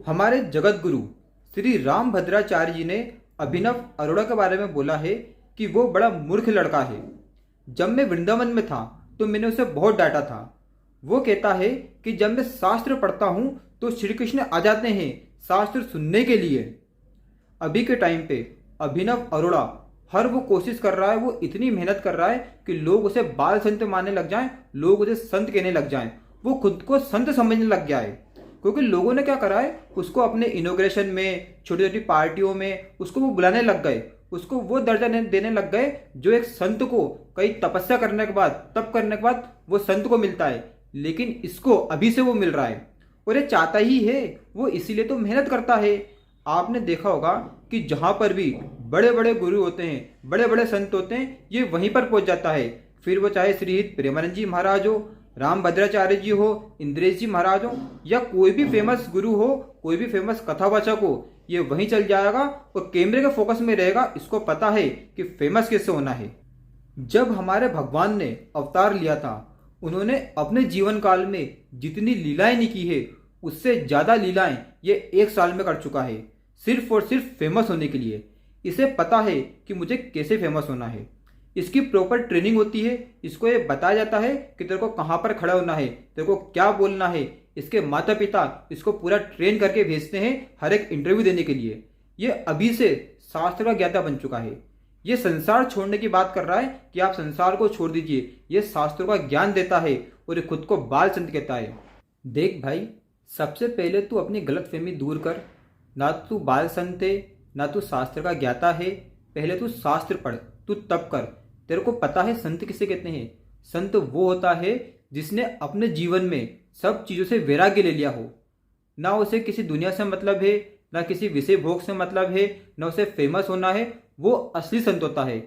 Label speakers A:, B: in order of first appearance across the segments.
A: हमारे जगत गुरु श्री रामभद्राचार्य जी ने अभिनव अरोड़ा के बारे में बोला है कि वो बड़ा मूर्ख लड़का है। जब मैं वृंदावन में था तो मैंने उसे बहुत डांटा था। वो कहता है कि जब मैं शास्त्र पढ़ता हूँ तो श्री कृष्ण आ जाते हैं शास्त्र सुनने के लिए। अभी के टाइम पे अभिनव अरोड़ा हर वो कोशिश कर रहा है, वो इतनी मेहनत कर रहा है कि लोग उसे बाल संत मानने लग जाएं, लोग उसे संत कहने लग जाएं, वो खुद को संत समझने लग गया है। क्योंकि लोगों ने क्या करा है, उसको अपने इनोग्रेशन में, छोटी छोटी पार्टियों में उसको वो बुलाने लग गए, उसको वो दर्जा देने लग गए जो एक संत को कई तपस्या करने के बाद, तप करने के बाद वो संत को मिलता है। लेकिन इसको अभी से वो मिल रहा है और ये चाहता ही है, वो इसीलिए तो मेहनत करता है। आपने देखा होगा कि जहां पर भी बड़े बड़े गुरु होते हैं, बड़े बड़े संत होते हैं, ये वहीं पर पहुंच जाता है। फिर वो चाहे श्रीहित प्रेमानंद जी महाराज हो, रामभद्राचार्य जी हो, इंद्रेश जी महाराज हो, या कोई भी फेमस गुरु हो, कोई भी फेमस कथावाचक हो, ये वहीं चल जाएगा और कैमरे के फोकस में रहेगा। इसको पता है कि फेमस कैसे होना है। जब हमारे भगवान ने अवतार लिया था, उन्होंने अपने जीवन काल में जितनी लीलाएं नहीं की है, उससे ज्यादा लीलाएं ये एक साल में कर चुका है, सिर्फ और सिर्फ फेमस होने के लिए। इसे पता है कि मुझे कैसे फेमस होना है। इसकी प्रॉपर ट्रेनिंग होती है। इसको ये बताया जाता है कि तेरे को कहाँ पर खड़ा होना है, तेरे को क्या बोलना है। इसके माता पिता इसको पूरा ट्रेन करके भेजते हैं हर एक इंटरव्यू देने के लिए। ये अभी से शास्त्र का ज्ञाता बन चुका है। ये संसार छोड़ने की बात कर रहा है कि आप संसार को छोड़ दीजिए। ये शास्त्रों का ज्ञान देता है और ये खुद को बाल संत कहता है। देख भाई, सबसे पहले तू अपनी गलतफहमी दूर कर। ना तू बाल संत है, ना तू शास्त्र का ज्ञाता है। पहले तू शास्त्र पढ़, तू तप कर। तेरे को पता है संत किसे कहते हैं? संत वो होता है जिसने अपने जीवन में सब चीजों से वैराग्य ले लिया हो। ना उसे किसी दुनिया से मतलब है, ना किसी विषय भोग से मतलब है, ना उसे फेमस होना है। वो असली संत होता है।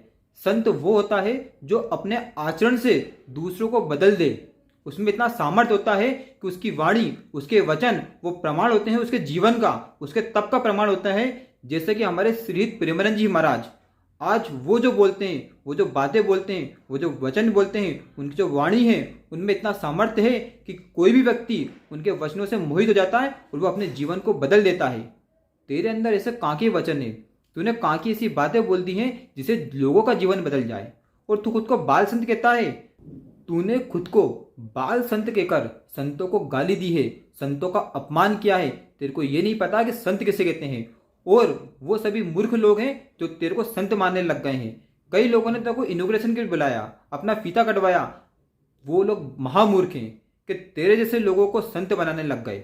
A: संत वो होता है जो अपने आचरण से दूसरों को बदल दे। उसमें इतना सामर्थ्य होता है कि उसकी वाणी, उसके वचन वो प्रमाण होते हैं उसके जीवन का, उसके तप का प्रमाण होता है। जैसे कि हमारे श्रीहित प्रेमानंद जी महाराज आज वो जो बोलते हैं, वो जो बातें बोलते हैं, वो जो वचन बोलते हैं, उनकी जो वाणी है उनमें इतना सामर्थ्य है कि कोई भी व्यक्ति उनके वचनों से मोहित हो जाता है और वो अपने जीवन को बदल देता है। तेरे अंदर ऐसे कहाँ के वचन है, तूने कहाँ की ऐसी बातें बोल दी हैं जिससे लोगों का जीवन बदल जाए, और तू खुद को बाल संत कहता है। तूने खुद को बाल संत कहकर संतों को गाली दी है, संतों का अपमान किया है। तेरे को ये नहीं पता कि संत किसे कहते हैं। और वो सभी मूर्ख लोग हैं जो तेरे को संत मानने लग गए हैं। कई लोगों ने तेरे को इनोग्रेशन के लिए बुलाया, अपना फीता कटवाया। वो लोग महामूर्ख हैं कि तेरे जैसे लोगों को संत बनाने लग गए।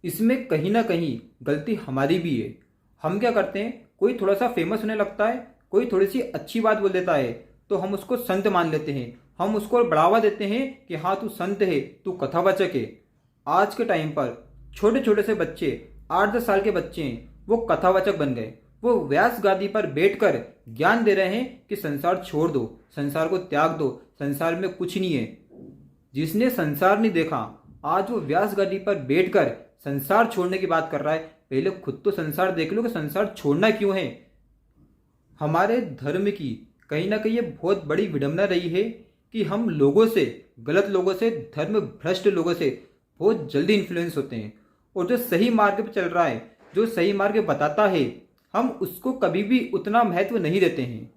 A: इसमें कहीं ना कहीं गलती हमारी भी है। हम क्या करते हैं, कोई थोड़ा सा फेमस होने लगता है, कोई थोड़ी सी अच्छी बात बोल देता है तो हम उसको संत मान लेते हैं। हम उसको बढ़ावा देते हैं कि हाँ तू संत है, तू कथावाचक है। आज के टाइम पर छोटे छोटे से बच्चे, 8-10 साल के बच्चे हैं, वो कथावाचक बन गए। वो व्यास गादी पर बैठकर ज्ञान दे रहे हैं कि संसार छोड़ दो, संसार को त्याग दो, संसार में कुछ नहीं है। जिसने संसार नहीं देखा, आज वो व्यास गादी पर बैठकर संसार छोड़ने की बात कर रहा है। पहले खुद तो संसार देख लो कि संसार छोड़ना क्यों है। हमारे धर्म की कहीं ना कहीं ये बहुत बड़ी विडंबना रही है कि हम लोगों से, गलत लोगों से, धर्म भ्रष्ट लोगों से बहुत जल्दी इन्फ्लुएंस होते हैं। और जो सही मार्ग पर चल रहा है, जो सही मार्ग बताता है, हम उसको कभी भी उतना महत्व नहीं देते हैं।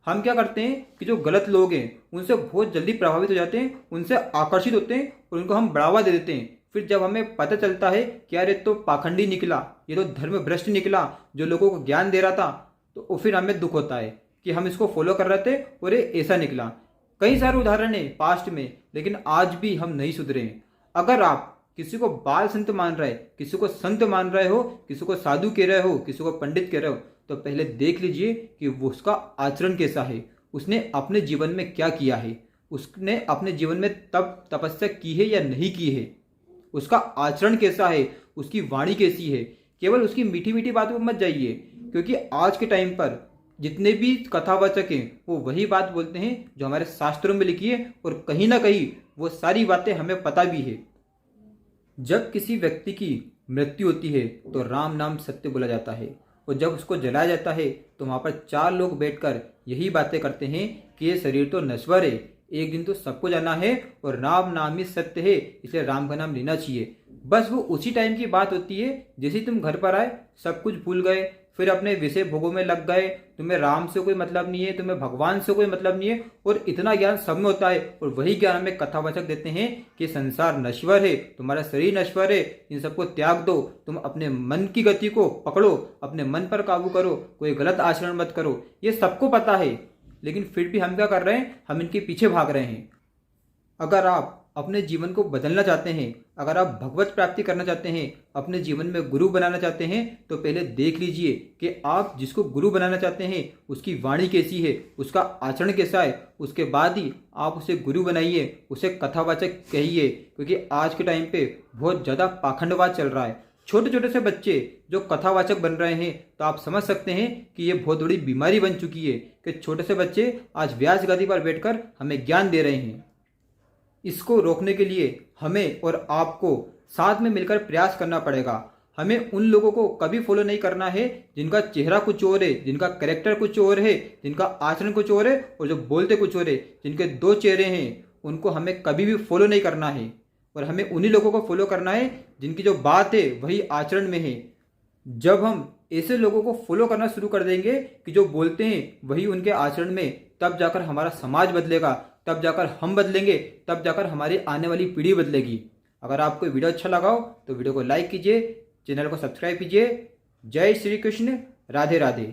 A: हम क्या करते हैं कि जो गलत लोग हैं उनसे बहुत जल्दी प्रभावित हो जाते हैं, उनसे आकर्षित होते हैं और उनको हम बढ़ावा दे देते हैं। फिर जब हमें पता चलता है कि यार ये तो पाखंडी निकला, ये तो धर्म भ्रष्ट निकला जो लोगों को ज्ञान दे रहा था, तो फिर हमें दुख होता है कि हम इसको फॉलो कर रहे थे और ये ऐसा निकला। कई सारे उदाहरण है पास्ट में, लेकिन आज भी हम नहीं सुधरे हैं। अगर आप किसी को बाल संत मान रहे, किसी को संत मान रहे हो, किसी को साधु कह रहे हो, किसी को पंडित कह रहे हो, तो पहले देख लीजिए कि वो उसका आचरण कैसा है, उसने अपने जीवन में क्या किया है, उसने अपने जीवन में तप तपस्या की है या नहीं की है, उसका आचरण कैसा है, उसकी वाणी कैसी है। केवल उसकी मीठी मीठी बातों पर मत जाइए, क्योंकि आज के टाइम पर जितने भी कथावाचक हैं वो वही बात बोलते हैं जो हमारे शास्त्रों में लिखी है, और कहीं ना कहीं वो सारी बातें हमें पता भी है। जब किसी व्यक्ति की मृत्यु होती है तो राम नाम सत्य बोला जाता है, और जब उसको जलाया जाता है तो वहाँ पर 4 लोग बैठकर यही बातें करते हैं कि ये शरीर तो नश्वर है, एक दिन तो सबको जाना है और राम नाम ही सत्य है, इसलिए राम का नाम लेना चाहिए। बस वो उसी टाइम की बात होती है, जैसे ही तुम घर पर आए सब कुछ भूल गए, फिर अपने विषय भोगों में लग गए, तुम्हें राम से कोई मतलब नहीं है, तुम्हें भगवान से कोई मतलब नहीं है, और इतना ज्ञान सब में होता है। और वही ज्ञान हमें कथावाचक देते हैं कि संसार नश्वर है, तुम्हारा शरीर नश्वर है, इन सबको त्याग दो, तुम अपने मन की गति को पकड़ो, अपने मन पर काबू करो, कोई गलत आचरण मत करो। ये सबको पता है, लेकिन फिर भी हम क्या कर रहे हैं, हम इनके पीछे भाग रहे हैं। अगर आप अपने जीवन को बदलना चाहते हैं, अगर आप भगवत प्राप्ति करना चाहते हैं, अपने जीवन में गुरु बनाना चाहते हैं, तो पहले देख लीजिए कि आप जिसको गुरु बनाना चाहते हैं उसकी वाणी कैसी है, उसका आचरण कैसा है। उसके बाद ही आप उसे गुरु बनाइए, उसे कथावाचक कहिए। क्योंकि आज के टाइम पे बहुत ज़्यादा पाखंडवाद चल रहा है। छोटे छोटे से बच्चे जो कथावाचक बन रहे हैं, तो आप समझ सकते हैं कि ये बहुत बड़ी बीमारी बन चुकी है कि छोटे से बच्चे आज व्यास गद्दी पर बैठकर हमें ज्ञान दे रहे हैं। इसको रोकने के लिए हमें और आपको साथ में मिलकर प्रयास करना पड़ेगा। हमें उन लोगों को कभी फॉलो नहीं करना है जिनका चेहरा कुछ और है, जिनका कैरेक्टर कुछ और है, जिनका आचरण कुछ और है और जो बोलते कुछ और है। जिनके दो चेहरे हैं उनको हमें कभी भी फॉलो नहीं करना है, और हमें उन्हीं लोगों को फॉलो करना है जिनकी जो बात है वही आचरण में है। जब हम ऐसे लोगों को फॉलो करना शुरू कर देंगे कि जो बोलते हैं वही उनके आचरण में, तब जाकर हमारा समाज बदलेगा, तब जाकर हम बदलेंगे, तब जाकर हमारी आने वाली पीढ़ी बदलेगी। अगर आपको वीडियो अच्छा लगा हो तो वीडियो को लाइक कीजिए, चैनल को सब्सक्राइब कीजिए। जय श्री कृष्ण, राधे राधे।